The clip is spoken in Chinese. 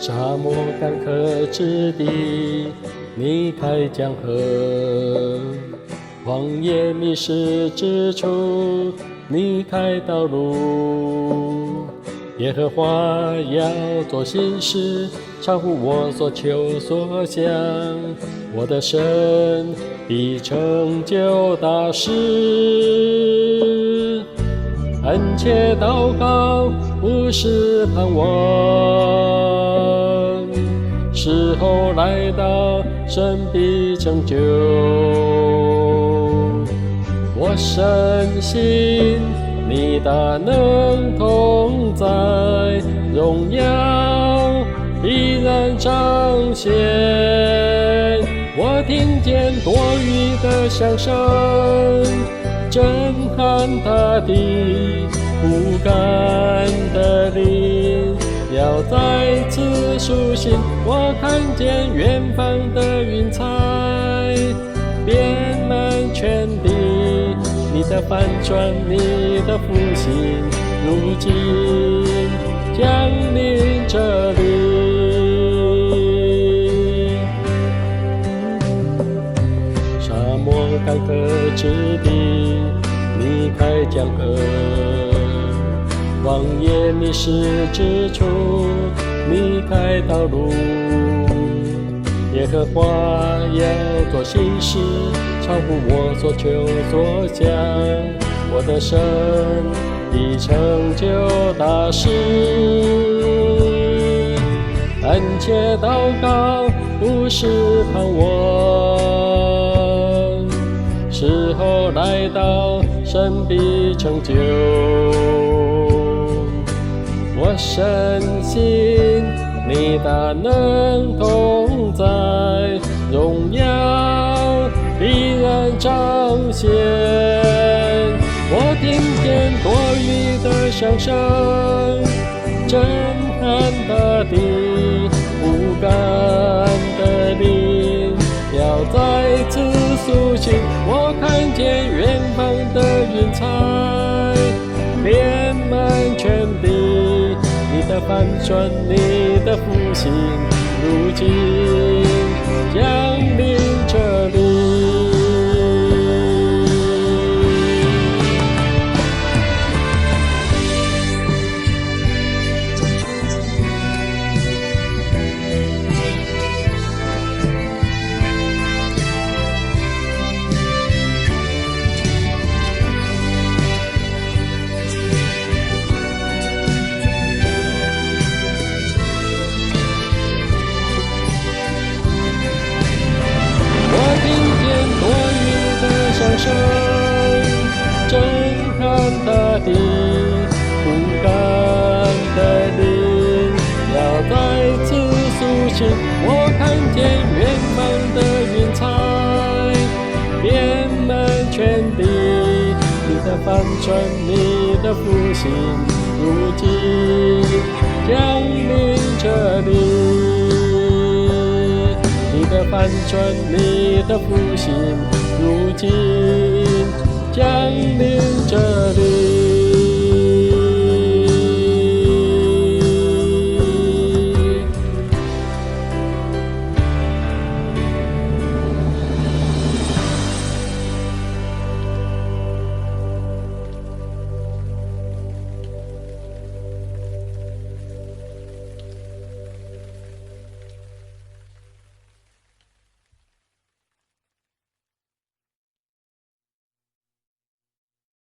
沙漠干涸之地，你开江河；荒野迷失之处，你开道路。耶和华要做新事，超乎我所求所想，我的神必成就大事。恳切祷告，不是盼望，时候来到，神必成就。我深信你大能同在，荣耀必然彰显。我听见多雨的响声，震撼大地，不甘的灵要再次苏醒。我看见远方的云彩遍满全地，你的翻转，你的复兴，如今降临这里。沙漠干涸之地，你开江河；荒野迷失之处，你开道路。耶和华要做新事，超乎我所求所想，我的神必成就大事。恳切祷告，不是盼望，时候来到，神必成就。我深信你大能同在，荣耀必然彰显。我听见多雨的响声，震撼大地，不甘的灵要再次苏醒。我看见远方的云彩遍满全地，你的翻转，你的复兴，如今降临这里。响声震撼大地，不甘的灵要再次苏醒。我看见远方的云彩遍满全地，你的翻转，你的复兴，如今降临这里。你的翻转，你的复兴，如今降临这里。